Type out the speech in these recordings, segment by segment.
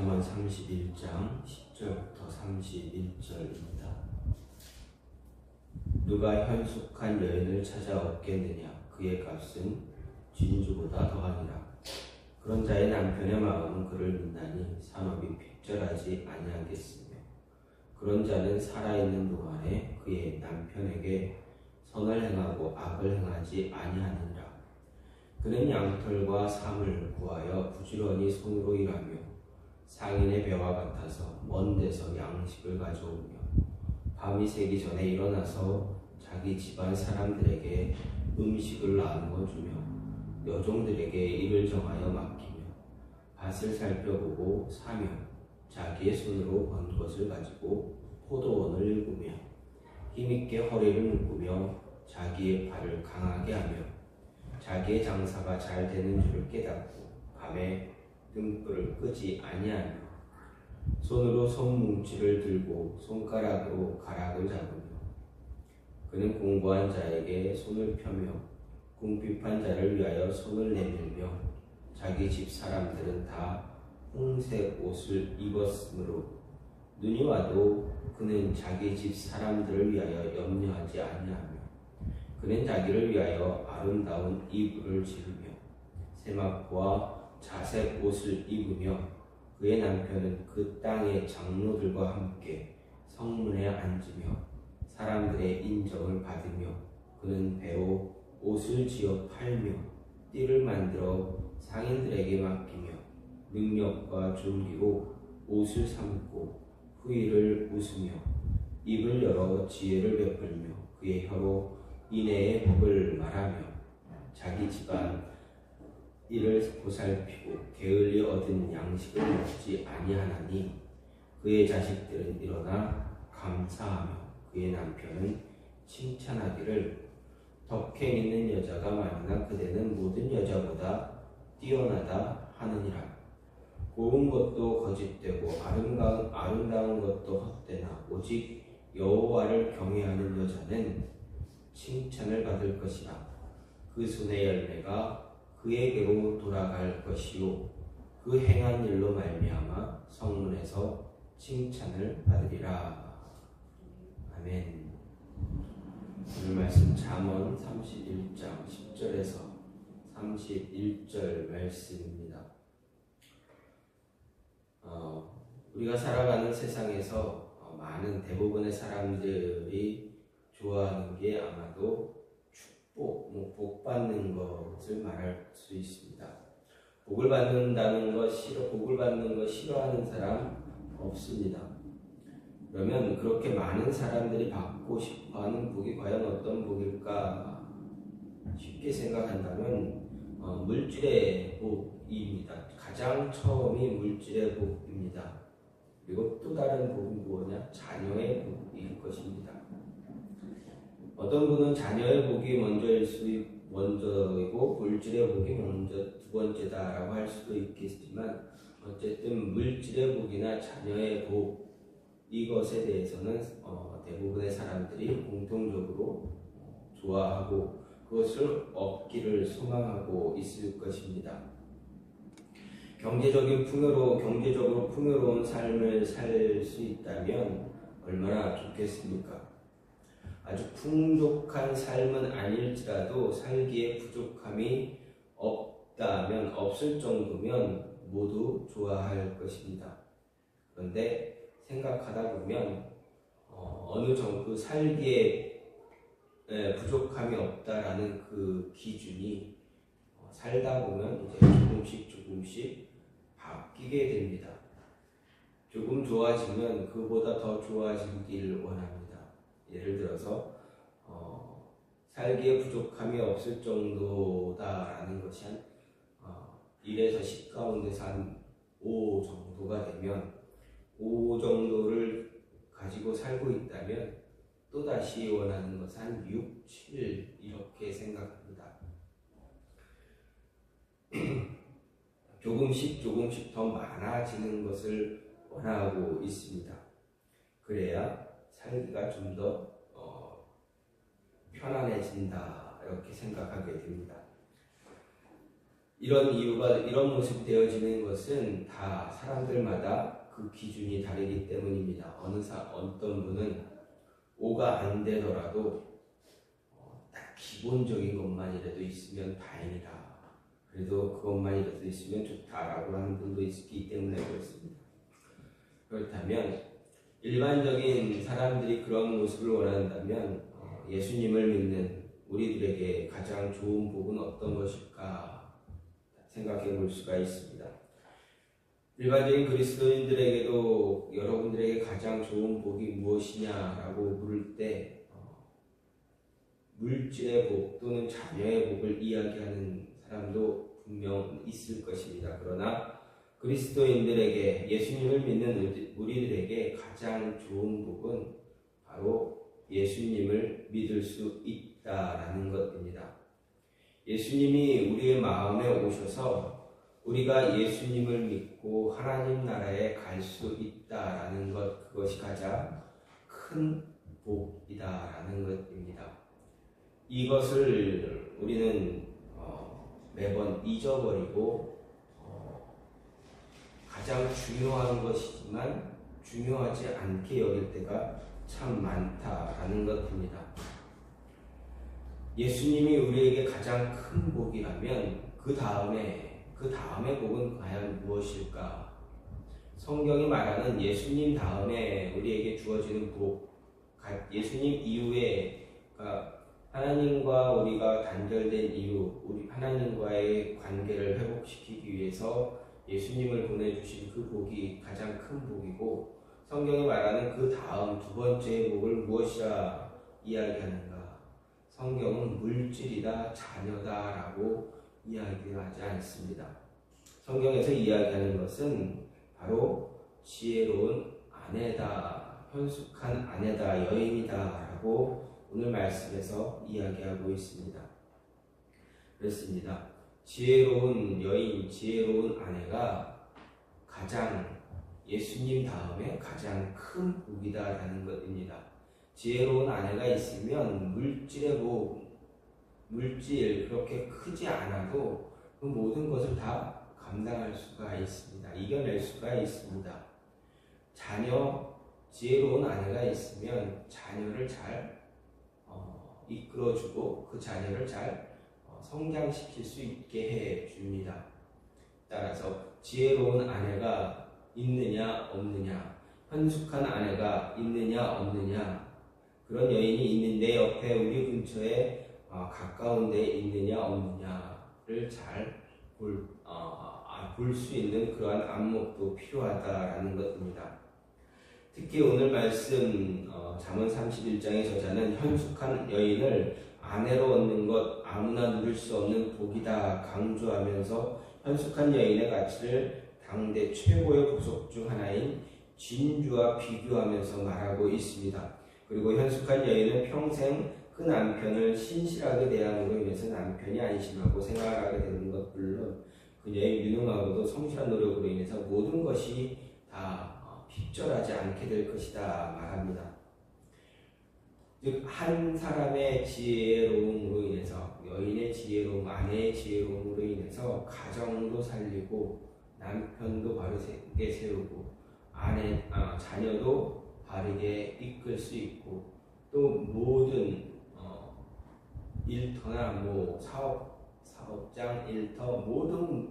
잠언 31장 10절부터 31절입니다. 누가 현숙한 여인을 찾아 얻겠느냐? 그의 값은 진주보다 더하니라. 그런 자의 남편의 마음은 그를 믿나니 산업이 핍절하지 아니하겠으며, 그런 자는 살아있는 동안에 그의 남편에게 선을 행하고 악을 행하지 아니하느니라. 그는 양털과 삼을 구하여 부지런히 손으로 일하며 상인의 배와 같아서 먼 데서 양식을 가져오며 밤이 새기 전에 일어나서 자기 집안 사람들에게 음식을 나누어 주며 여종들에게 일을 정하여 맡기며 밭을 살펴보고 사며 자기의 손으로 번 것을 가지고 포도원을 일구며 힘있게 허리를 묶으며 자기의 발을 강하게 하며 자기의 장사가 잘 되는 줄을 깨닫고 밤에 등불을 끄지 아니하며 손으로 손뭉치를 들고 손가락으로 가락을 잡으며 그는 공고한 자에게 손을 펴며 궁핍한 자를 위하여 손을 내밀며 자기 집 사람들은 다 홍색 옷을 입었으므로 눈이 와도 그는 자기 집 사람들을 위하여 염려하지 아니하며 그는 자기를 위하여 아름다운 이불을 지으며 세마포와 자색 옷을 입으며 그의 남편은 그 땅의 장로들과 함께 성문에 앉으며 사람들의 인정을 받으며 그는 배로 옷을 지어 팔며 띠를 만들어 상인들에게 맡기며 능력과 줄기로 옷을 삼고 후일을 웃으며 입을 열어 지혜를 베풀며 그의 혀로 인애의 복을 말하며 자기 집안 일을 보살피고 게을리 얻은 양식을 먹지 아니하나니 그의 자식들은 일어나 감사하며 그의 남편은 칭찬하기를 덕행 있는 여자가 많으나 그대는 모든 여자보다 뛰어나다 하느니라. 고운 것도 거짓되고 아름다운 것도 헛되나 오직 여호와를 경외하는 여자는 칭찬을 받을 것이라. 그 손의 열매가 그에게로 돌아갈 것이요 그 행한 일로 말미암아 성문에서 칭찬을 받으리라. 아멘. 오늘 말씀 잠언 31장 10절에서 31절 말씀입니다. 우리가 살아가는 세상에서 많은 대부분의 사람들이 좋아하는 게 아마도 축복, 복 받는 것을 말할 수 있습니다. 복을 받는 거 싫어하는 사람 없습니다. 그러면 그렇게 많은 사람들이 받고 싶어하는 복이 과연 어떤 복일까? 쉽게 생각한다면 물질의 복입니다. 가장 처음이 물질의 복입니다. 그리고 또 다른 복은 뭐냐? 자녀의 복일 것입니다. 어떤 분은 자녀의 복이 먼저이고 물질의 복이 두 번째다라고 할 수도 있겠지만 어쨌든 물질의 복이나 자녀의 복 이것에 대해서는 대부분의 사람들이 공통적으로 좋아하고 그것을 얻기를 소망하고 있을 것입니다. 경제적으로 풍요로운 삶을 살 수 있다면 얼마나 좋겠습니까? 아주 풍족한 삶은 아닐지라도 살기에 부족함이 없을 정도면 모두 좋아할 것입니다. 그런데 생각하다 보면 어느 정도 살기에 부족함이 없다라는 그 기준이 살다 보면 이제 조금씩 바뀌게 됩니다. 조금 좋아지면 그보다 더 좋아지길 원합니다. 예를 들어서 살기에 부족함이 없을 정도다라는 것이 한 1에서 10 가운데서 한 5 정도가 되면 5 정도를 가지고 살고 있다면 또다시 원하는 것은 한 6, 7 이렇게 생각합니다. 조금씩 더 많아지는 것을 원하고 있습니다. 그래야 살기가 좀 더 편안해진다 이렇게 생각하게 됩니다. 이런 모습이 되어지는 것은 다 사람들마다 그 기준이 다르기 때문입니다. 어떤 분은 5가 안 되더라도 딱 기본적인 것만이라도 있으면 다행이다. 그래도 그것만이라도 있으면 좋다라고 하는 분도 있기 때문에 그렇습니다. 그렇다면 일반적인 사람들이 그런 모습을 원한다면 예수님을 믿는 우리들에게 가장 좋은 복은 어떤 것일까 생각해 볼 수가 있습니다. 일반적인 그리스도인들에게도 여러분들에게 가장 좋은 복이 무엇이냐라고 물을 때 물질의 복 또는 자녀의 복을 이야기하는 사람도 분명 있을 것입니다. 그러나 그리스도인들에게, 예수님을 믿는 우리들에게 가장 좋은 복은 바로 예수님을 믿을 수 있다라는 것입니다. 예수님이 우리의 마음에 오셔서 우리가 예수님을 믿고 하나님 나라에 갈 수 있다라는 것, 그것이 가장 큰 복이다라는 것입니다. 이것을 우리는 매번 잊어버리고 가장 중요한 것이지만 중요하지 않게 여길 때가 참 많다라는 것입니다. 예수님이 우리에게 가장 큰 복이라면 그 다음에 복은 과연 무엇일까? 성경이 말하는 예수님 다음에 우리에게 주어지는 복, 예수님 이후에 하나님과 우리가 단절된 이유, 우리 하나님과의 관계를 회복시키기 위해서 예수님을 보내주신 그 복이 가장 큰 복이고, 성경이 말하는 그 다음 두 번째의 복을 무엇이라 이야기하는가? 성경은 물질이다, 자녀다라고 이야기하지 않습니다. 성경에서 이야기하는 것은 바로 지혜로운 아내다, 현숙한 아내다, 여인이다라고 오늘 말씀에서 이야기하고 있습니다. 그렇습니다. 지혜로운 여인, 지혜로운 아내가 예수님 다음에 가장 큰 복이다라는 것입니다. 지혜로운 아내가 있으면 물질의 복, 물질 그렇게 크지 않아도 그 모든 것을 다 감당할 수가 있습니다. 이겨낼 수가 있습니다. 지혜로운 아내가 있으면 자녀를 잘 이끌어주고 그 자녀를 잘 성장시킬 수 있게 해줍니다. 따라서 지혜로운 아내가 있느냐 없느냐, 현숙한 아내가 있느냐 없느냐, 그런 여인이 있는 내 옆에 우리 근처에 가까운 데 있느냐 없느냐를 잘 볼 수 있는 그러한 안목도 필요하다라는 것입니다. 특히 오늘 말씀 잠언 31장의 저자는 현숙한 여인을 아내로 얻는 것 아무나 누릴 수 없는 복이다 강조하면서 현숙한 여인의 가치를 당대 최고의 보석 중 하나인 진주와 비교하면서 말하고 있습니다. 그리고 현숙한 여인은 평생 그 남편을 신실하게 대함으로 인해서 남편이 안심하고 생활하게 되는 것 물론 그녀의 유능하고도 성실한 노력으로 인해서 모든 것이 다 핍절하지 않게 될 것이다 말합니다. 즉 한 사람의 지혜로움으로 인해서, 여인의 지혜로움, 아내의 지혜로움으로 인해서 가정도 살리고 남편도 바르게 세우고 자녀도 바르게 이끌 수 있고, 또 모든 일터나 사업장, 일터, 모든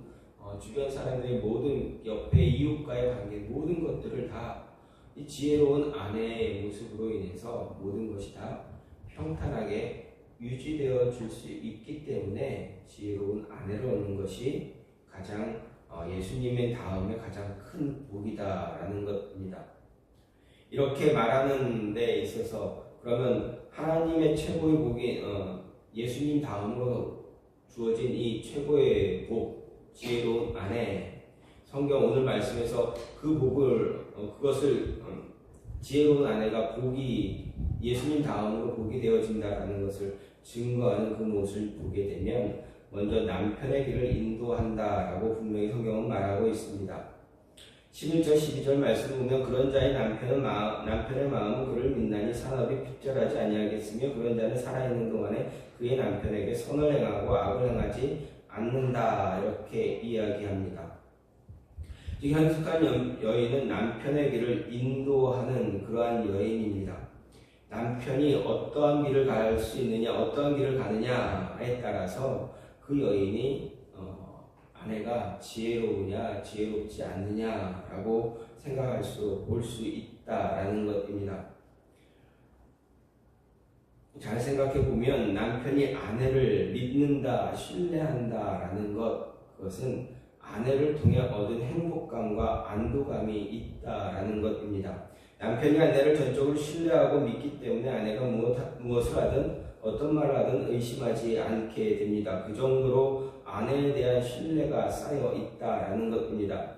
주변 사람들의 모든 옆에 이웃과의 관계, 모든 것들을 다 이 지혜로운 아내의 모습으로 인해서 모든 것이 다 평탄하게 유지되어 줄 수 있기 때문에 지혜로운 아내를 얻는 것이 가장 예수님의 다음에 가장 큰 복이다라는 것입니다. 이렇게 말하는 데 있어서 그러면 하나님의 최고의 복이 예수님 다음으로 주어진 이 최고의 복, 지혜로운 아내, 성경 오늘 말씀에서 그 복을 지혜로운 아내가 복이 예수님 다음으로 복이 되어진다라는 것을 증거하는 그 모습을 보게 되면 먼저 남편의 길을 인도한다라고 분명히 성경은 말하고 있습니다. 11절 12절 말씀을 보면 그런 자의 남편의 마음은 그를 믿나니 산업이 핍절하지 아니하겠으며 그런 자는 살아있는 동안에 그의 남편에게 선을 행하고 악을 행하지 않는다 이렇게 이야기합니다. 즉 현숙한 여인은 남편의 길을 인도하는 그러한 여인입니다. 남편이 어떠한 길을 갈 수 있느냐, 어떠한 길을 가느냐에 따라서 그 여인이 아내가 지혜로우냐, 지혜롭지 않느냐라고 생각할 수, 볼 수 있다라는 것입니다. 잘 생각해 보면 남편이 아내를 믿는다, 신뢰한다라는 그것은 아내를 통해 얻은 행복감과 안도감이 있다라는 것입니다. 남편이 아내를 전적으로 신뢰하고 믿기 때문에 아내가 무엇을 하든 어떤 말을 하든 의심하지 않게 됩니다. 그 정도로 아내에 대한 신뢰가 쌓여 있다라는 것입니다.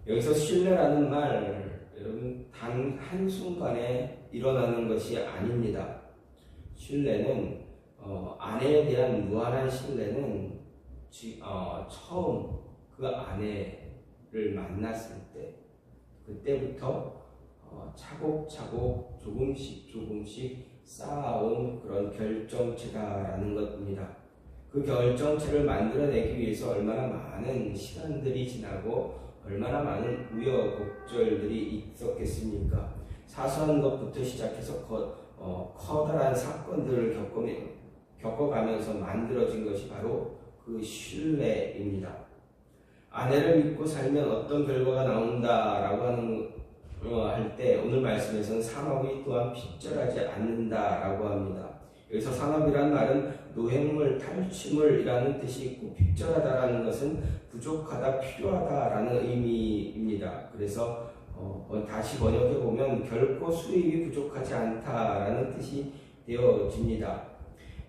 여기서 신뢰라는 말, 여러분 단 한순간에 일어나는 것이 아닙니다. 신뢰는 아내에 대한 무한한 신뢰는 처음 그 아내를 만났을 때 그때부터 차곡차곡 조금씩 쌓아온 그런 결정체다라는 것입니다. 그 결정체를 만들어내기 위해서 얼마나 많은 시간들이 지나고 얼마나 많은 우여곡절들이 있었겠습니까? 사소한 것부터 시작해서 커다란 사건들을 겪어가면서 만들어진 것이 바로 그 신뢰입니다. 아내를 믿고 살면 어떤 결과가 나온다라고 할 때 오늘 말씀에서는 산업이 또한 핍절하지 않는다라고 합니다. 여기서 산업이란 말은 노획물, 탈취물이라는 뜻이 있고 핍절하다라는 것은 부족하다, 필요하다라는 의미입니다. 그래서 다시 번역해 보면 결코 수입이 부족하지 않다라는 뜻이 되어집니다.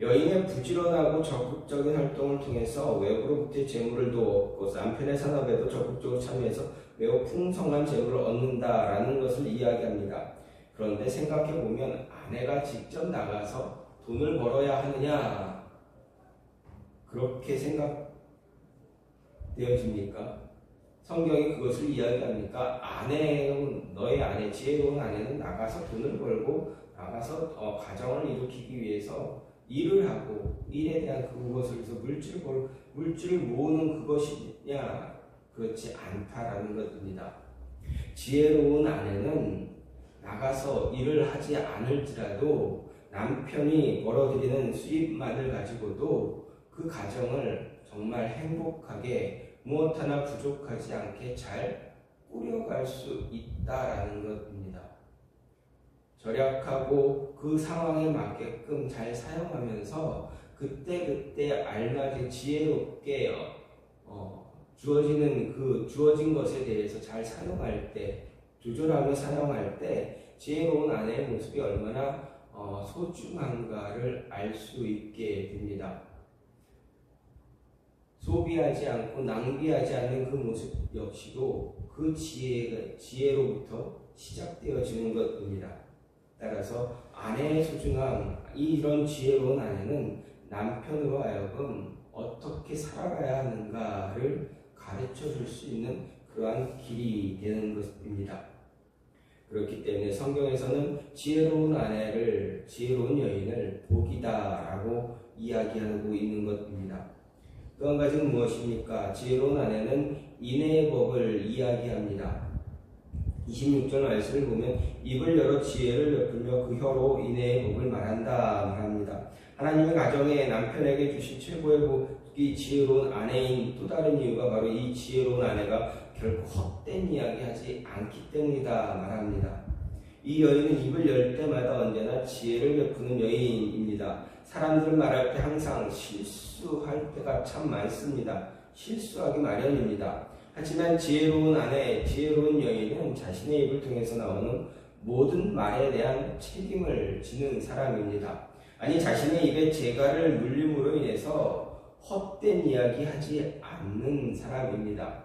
여인의 부지런하고 적극적인 활동을 통해서 외부로부터의 재물을 얻고 남편의 산업에도 적극적으로 참여해서 매우 풍성한 재물을 얻는다라는 것을 이야기합니다. 그런데 생각해 보면 아내가 직접 나가서 돈을 벌어야 하느냐 그렇게 생각되어집니까? 성경이 그것을 이야기합니까? 너의 아내, 지혜로운 아내는 나가서 돈을 벌고 나가서 가정을 일으키기 위해서 일을 하고 일에 대한 그것을 위해서 물질을 모으는 그것이냐? 그렇지 않다라는 것입니다. 지혜로운 아내는 나가서 일을 하지 않을지라도 남편이 벌어들이는 수입만을 가지고도 그 가정을 정말 행복하게 무엇 하나 부족하지 않게 잘 꾸려갈 수 있다라는 것입니다. 절약하고 그 상황에 맞게끔 잘 사용하면서 그때 알맞은 지혜롭게 주어진 것에 대해서 잘 사용할 때, 조절하며 사용할 때 지혜로운 아내의 모습이 얼마나 소중한가를 알 수 있게 됩니다. 소비하지 않고 낭비하지 않는 그 모습 역시도 그 지혜로부터 시작되어지는 것입니다. 따라서 아내의 소중함, 이런 지혜로운 아내는 남편으로 하여금 어떻게 살아가야 하는가를 가르쳐 줄 수 있는 그러한 길이 되는 것입니다. 그렇기 때문에 성경에서는 지혜로운 여인을 복이다라고 이야기하고 있는 것입니다. 또 한 가지는 무엇입니까? 지혜로운 아내는 인애의 법을 이야기합니다. 26절 말씀을 보면 입을 열어 지혜를 베풀며 그 혀로 인애의 법을 말합니다. 하나님의 가정에 남편에게 주신 최고의 복이 지혜로운 아내인 또 다른 이유가 바로 이 지혜로운 아내가 결코 헛된 이야기하지 않기 때문이다 말합니다. 이 여인은 입을 열 때마다 언제나 지혜를 베푸는 여인입니다. 사람들 말할 때 항상 실수할 때가 참 많습니다. 실수하기 마련입니다. 하지만 지혜로운 아내, 지혜로운 여인은 자신의 입을 통해서 나오는 모든 말에 대한 책임을 지는 사람입니다. 아니 자신의 입에 재갈을 물림으로 인해서 헛된 이야기 하지 않는 사람입니다.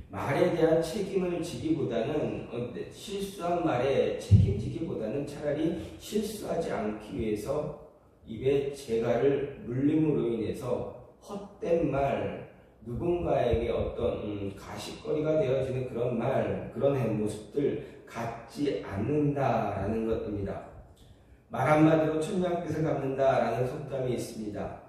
말에 대한 책임을 지기보다는 실수한 말에 책임지기보다는 차라리 실수하지 않기 위해서 입에 재갈을 물림으로 인해서 헛된 말, 누군가에게 어떤 가십거리가 되어지는 그런 말, 그런 모습들 갖지 않는다라는 것입니다. 말 한마디로 천냥빚을 갚는다라는 속담이 있습니다.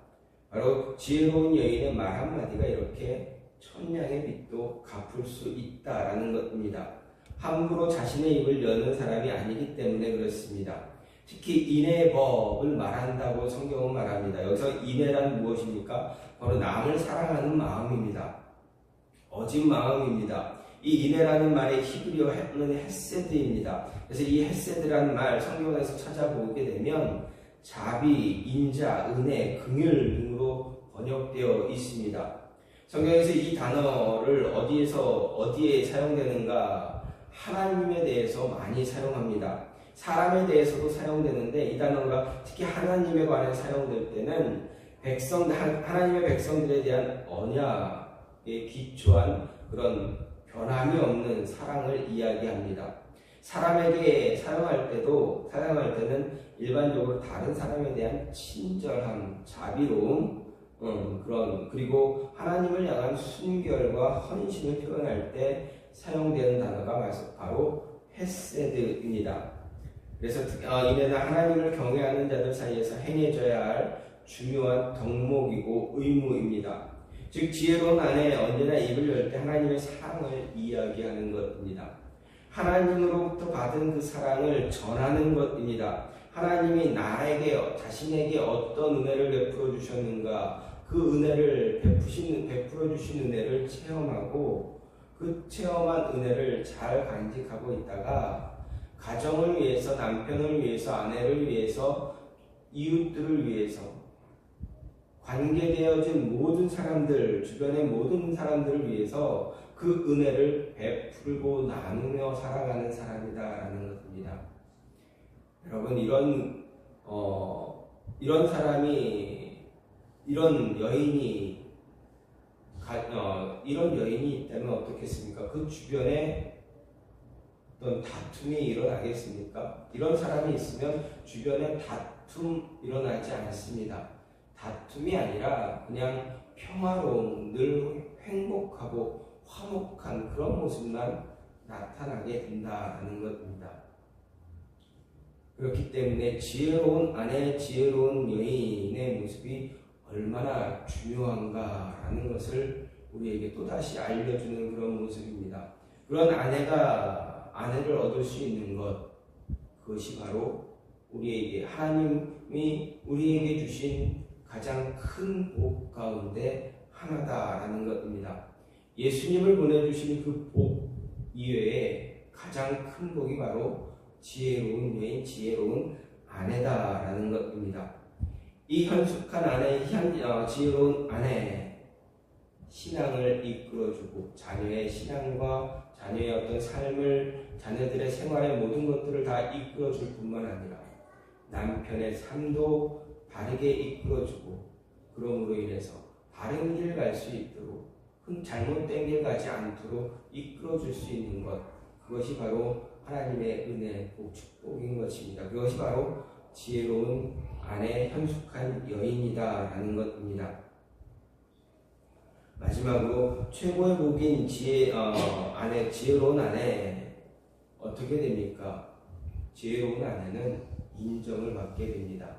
바로 지혜로운 여인의 말 한마디가 이렇게 천냥의 빚도 갚을 수 있다라는 것입니다. 함부로 자신의 입을 여는 사람이 아니기 때문에 그렇습니다. 특히 인애의 법을 말한다고 성경은 말합니다. 여기서 인애란 무엇입니까? 바로 남을 사랑하는 마음입니다. 어진 마음입니다. 이 인애라는 말의 히브리어는 헤세드입니다. 그래서 이 헤세드라는 말 성경에서 찾아보게 되면 자비, 인자, 은혜, 긍휼 등으로 번역되어 있습니다. 성경에서 이 단어를 어디에 사용되는가? 하나님에 대해서 많이 사용합니다. 사람에 대해서도 사용되는데 이 단어가 특히 하나님에 관해 사용될 때는 하나님의 백성들에 대한 언약에 기초한 그런 변함이 없는 사랑을 이야기합니다. 사람에게 사용할 때는 일반적으로 다른 사람에 대한 친절함, 자비로움, 그리고 하나님을 향한 순결과 헌신을 표현할 때 사용되는 단어가 바로 헤세드입니다. 그래서 이는 하나님을 경외하는 자들 사이에서 행해져야 할 중요한 덕목이고 의무입니다. 즉 지혜로운 아내 언제나 입을 열 때 하나님의 사랑을 이야기하는 것입니다. 하나님으로부터 받은 그 사랑을 전하는 것입니다. 하나님이 자신에게 어떤 은혜를 베풀어 주셨는가, 그 은혜를 베풀어 주신 은혜를 체험하고 그 체험한 은혜를 잘 간직하고 있다가 가정을 위해서, 남편을 위해서, 아내를 위해서, 이웃들을 위해서, 관계되어진 모든 사람들, 주변의 모든 사람들을 위해서 그 은혜를 베풀고 나누며 살아가는 사람이다라는 것입니다. 여러분, 이런 사람이, 이런 여인이 있다면 어떻겠습니까? 그 주변에 어떤 다툼이 일어나겠습니까? 이런 사람이 있으면 주변에 다툼 일어나지 않습니다. 다툼이 아니라 그냥 평화로운, 늘 행복하고 화목한 그런 모습만 나타나게 된다는 것입니다. 그렇기 때문에 지혜로운 아내, 지혜로운 여인의 모습이 얼마나 중요한가라는 것을 우리에게 또다시 알려주는 그런 모습입니다. 그런 아내를 얻을 수 있는 것, 그것이 바로 하나님이 우리에게 주신 가장 큰 복 가운데 하나다라는 것입니다. 예수님을 보내주신 그 복 이외에 가장 큰 복이 바로 지혜로운 여인, 지혜로운 아내다라는 것입니다. 이 현숙한 아내, 지혜로운 아내, 신앙을 이끌어주고 자녀의 신앙과 자녀의 어떤 삶을, 자녀들의 생활의 모든 것들을 다 이끌어줄 뿐만 아니라 남편의 삶도 바르게 이끌어주고, 그러므로 인해서 바른 길 갈 수 있도록, 잘못된 길 가지 않도록 이끌어줄 수 있는 것, 그것이 바로 하나님의 은혜, 축복인 것입니다. 그것이 바로 지혜로운 아내, 현숙한 여인이다라는 것입니다. 마지막으로 최고의 복인 지혜로운 아내, 어떻게 됩니까? 지혜로운 아내는 인정을 받게 됩니다.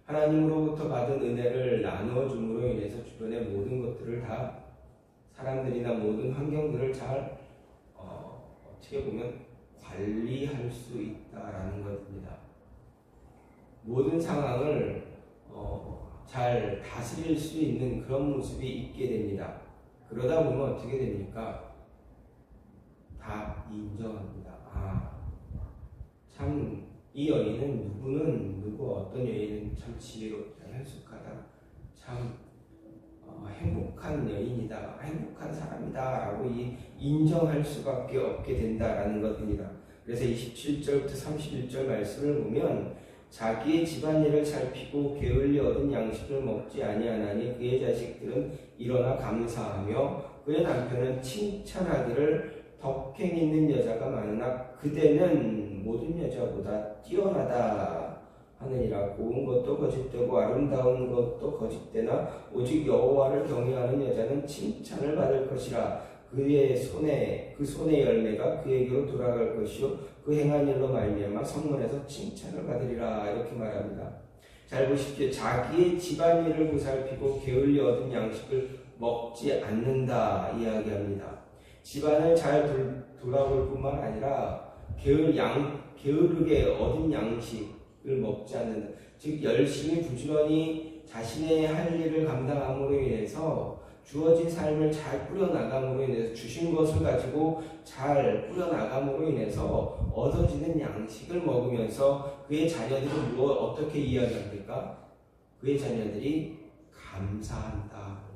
하나님으로부터 받은 은혜를 나누어 줌으로 인해서 주변의 모든 것들을 다, 사람들이나 모든 환경들을 잘 어떻게 보면 관리할 수 있다라는 것입니다. 모든 상황을 잘 다스릴 수 있는 그런 모습이 있게 됩니다. 그러다 보면 어떻게 됩니까? 다 인정합니다. 참 이 여인은 어떤 여인은 참 지혜롭다, 현숙하다, 참 행복한 여인이다, 행복한 사람이다 라고 인정할 수밖에 없게 된다라는 것입니다. 그래서 27절부터 31절 말씀을 보면 자기의 집안일을 살피고 게을리 얻은 양식을 먹지 아니하나니 그의 자식들은 일어나 감사하며 그의 남편은 칭찬하기를 덕행 있는 여자가 많으나 그대는 모든 여자보다 뛰어나다 하느니라. 고운 것도 거짓되고 아름다운 것도 거짓되나 오직 여호와를 경외하는 여자는 칭찬을 받을 것이라. 그 손의 열매가 그에게로 돌아갈 것이요 그 행한 일로 말미암아 성문에서 칭찬을 받으리라. 이렇게 말합니다. 잘 보십시오. 자기의 집안일을 보살피고 게을리 얻은 양식을 먹지 않는다 이야기합니다. 집안을 잘 돌아볼 뿐만 아니라 게으르게 얻은 양식을 먹지 않는다. 즉 열심히 부지런히 자신의 할 일을 감당함으로 인해서 주어진 삶을 잘 꾸려나감으로 인해서 주신 것을 가지고 잘 꾸려나감으로 인해서 얻어지는 양식을 먹으면서 그의 자녀들이 어떻게 이야기합니까? 그의 자녀들이 감사한다.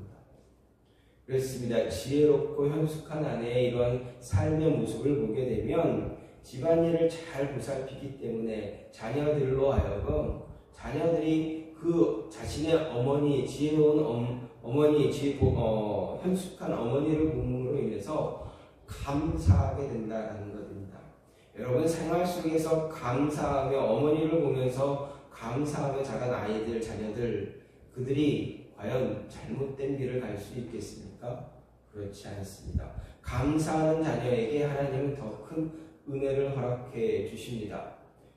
그렇습니다. 지혜롭고 현숙한 아내의 이런 삶의 모습을 보게 되면 집안일을 잘 보살피기 때문에 자녀들로 하여금 자녀들이 그 자신의 어머니, 지혜로운 어머니, 현숙한 어머니를 보므로 인해서 감사하게 된다는 것입니다. 여러분 생활 속에서 감사하며 어머니를 보면서 감사하며 자란 아이들, 자녀들 그들이 과연 잘못된 길을 갈 수 있겠습니까? 그렇지 않습니다. 감사하는 자녀에게 하나님은 더 큰 은혜를 허락해 주십니다.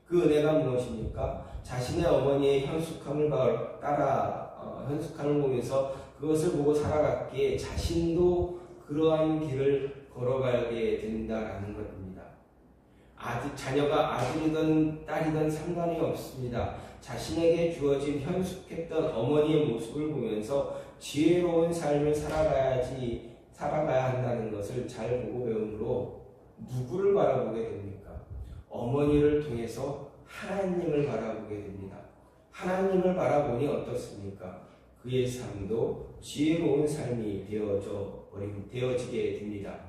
그 은혜가 무엇입니까? 자신의 어머니의 현숙함을 따라 현숙함을 보면서 그것을 보고 살아갔기에 자신도 그러한 길을 걸어가게 된다라는 것입니다. 자녀가 아들이든 딸이든 상관이 없습니다. 자신에게 주어진 현숙했던 어머니의 모습을 보면서 지혜로운 삶을 살아가야 한다는 것을 잘 보고 배우므로 누구를 바라보게 됩니까? 어머니를 통해서 하나님을 바라보게 됩니다. 하나님을 바라보니 어떻습니까? 그의 삶도 지혜로운 삶이 되어지게 됩니다.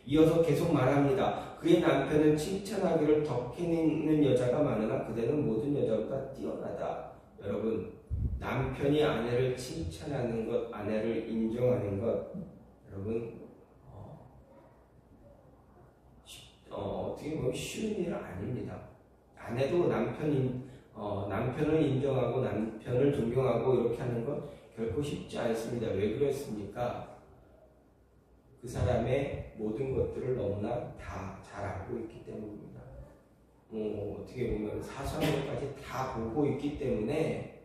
이어서 계속 말합니다. 그의 남편은 칭찬하기를 덕해내는 여자가 많으나 그대는 모든 여자보다 뛰어나다. 여러분, 남편이 아내를 칭찬하는 것, 아내를 인정하는 것, 여러분 어떻게 보면 쉬운 일 아닙니다. 아내도 남편을 인정하고 남편을 존경하고 이렇게 하는 것 결코 쉽지 않습니다. 왜 그렇습니까? 그 사람의 모든 것들을 너무나 다 잘 알고 있기 때문입니다. 어떻게 보면 사소한 것까지 다 보고 있기 때문에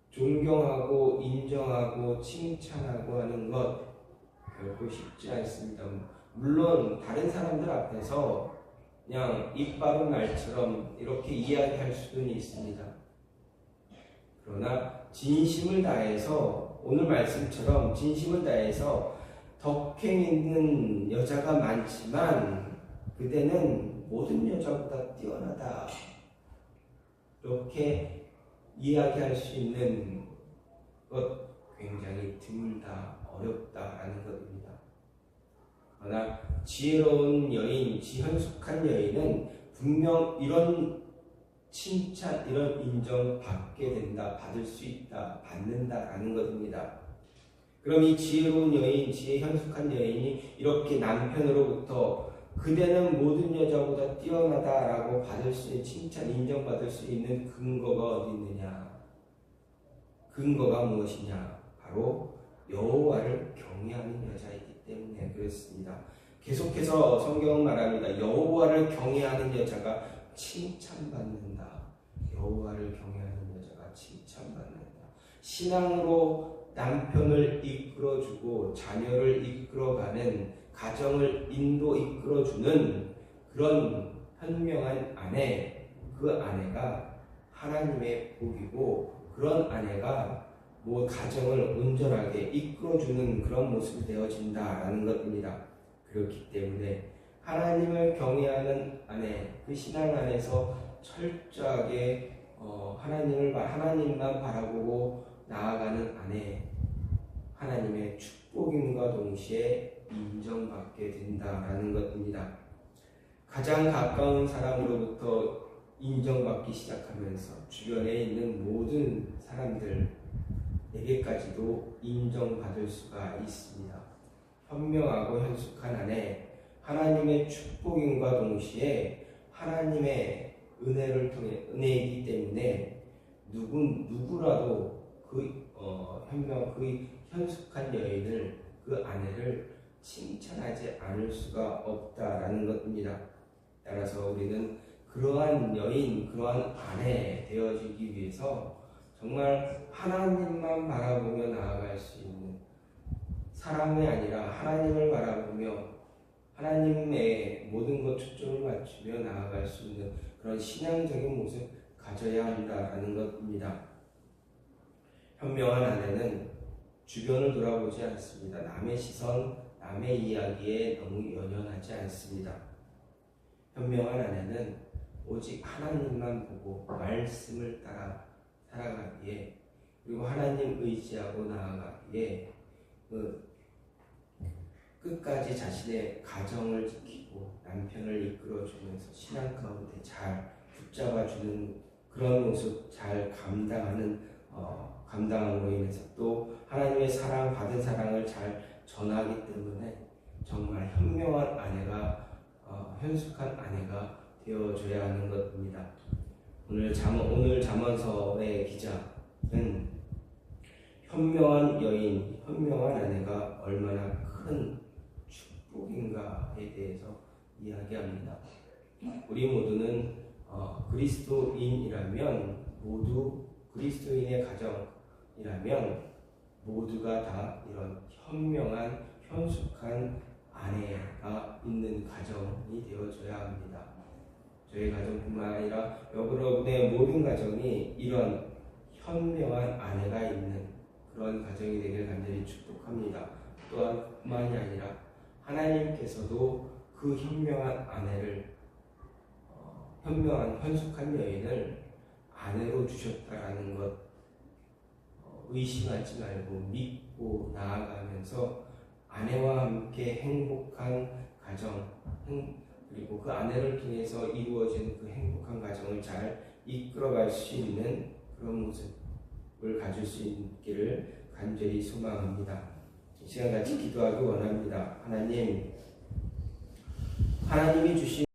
존경하고 인정하고 칭찬하고 하는 것 결코 쉽지 않습니다. 물론 다른 사람들 앞에서 그냥 입 바른 말처럼 이렇게 이야기할 수는 있습니다. 그러나 진심을 다해서 오늘 말씀처럼 진심을 다해서 덕행 있는 여자가 많지만 그대는 모든 여자보다 뛰어나다. 이렇게 이야기할 수 있는 것 굉장히 드물다, 어렵다라는 것입니다. 그러나 지혜로운 여인, 현숙한 여인은 분명 이런 칭찬, 이런 인정 받게 된다, 받을 수 있다, 받는다라는 것입니다. 그럼 이 지혜로운 여인, 현숙한 여인이 이렇게 남편으로부터 그대는 모든 여자보다 뛰어나다라고 받을 수 있는 칭찬, 인정받을 수 있는 근거가 어디 있느냐? 근거가 무엇이냐? 바로 여호와를 경외하는 여자이기 때문에 그렇습니다. 계속해서 성경은 말합니다. 여호와를 경외하는 여자가 칭찬받는다. 여호와를 경외하는 여자가 칭찬받는다. 신앙으로 남편을 이끌어주고 자녀를 이끌어가는 가정을 이끌어주는 그런 현명한 아내, 그 아내가 하나님의 복이고 그런 아내가 가정을 온전하게 이끌어주는 그런 모습이 되어진다라는 것입니다. 그렇기 때문에 하나님을 경외하는 아내, 그 신앙 안에서 철저하게 하나님만 바라보고 나아가는 아내, 하나님의 축복임과 동시에 인정받게 된다라는 것입니다. 가장 가까운 사람으로부터 인정받기 시작하면서 주변에 있는 모든 사람들에게까지도 인정받을 수가 있습니다. 현명하고 현숙한 아내, 하나님의 축복임과 동시에 하나님의 은혜이기 때문에 누구라도 그 현숙한 여인을, 그 아내를 칭찬하지 않을 수가 없다라는 것입니다. 따라서 우리는 그러한 여인, 그러한 아내 되어지기 위해서 정말 하나님만 바라보며 나아갈 수 있는, 사람이 아니라 하나님을 바라보며 하나님의 모든 것 초점을 맞추며 나아갈 수 있는 그런 신앙적인 모습 가져야 한다라는 것입니다. 현명한 아내는 주변을 돌아보지 않습니다. 남의 시선, 남의 이야기에 너무 연연하지 않습니다. 현명한 아내는 오직 하나님만 보고 말씀을 따라 살아가기에, 그리고 하나님 의지하고 나아가기에 끝까지 자신의 가정을 지키고 남편을 이끌어주면서 신앙 가운데 잘 붙잡아주는 그런 모습 잘 감당함으로 인해서 또 하나님의 사랑, 받은 사랑을 잘 전하기 때문에 정말 현명한 아내가, 현숙한 아내가 되어줘야 하는 것입니다. 오늘 잠언서의 기자는 현명한 여인, 현명한 아내가 얼마나 큰 축복인가에 대해서 이야기합니다. 우리 모두는 그리스도인이라면, 모두 그리스도인의 가정이라면 모두가 다 이런 현명한, 현숙한 아내가 있는 가정이 되어줘야 합니다. 저희 가정뿐만 아니라 여러분의 모든 가정이 이런 현명한 아내가 있는 그런 가정이 되길 간절히 축복합니다. 또한 뿐만이 아니라 하나님께서도 그 현명한 아내를, 현명한 현숙한 여인을 아내로 주셨다라는 것 의심하지 말고 믿고 나아가면서 아내와 함께 행복한 가정, 그리고 그 아내를 통해서 이루어진 그 행복한 가정을 잘 이끌어갈 수 있는 그런 모습을 가질 수 있기를 간절히 소망합니다. 이 시간 같이 기도하기 원합니다. 하나님이 주신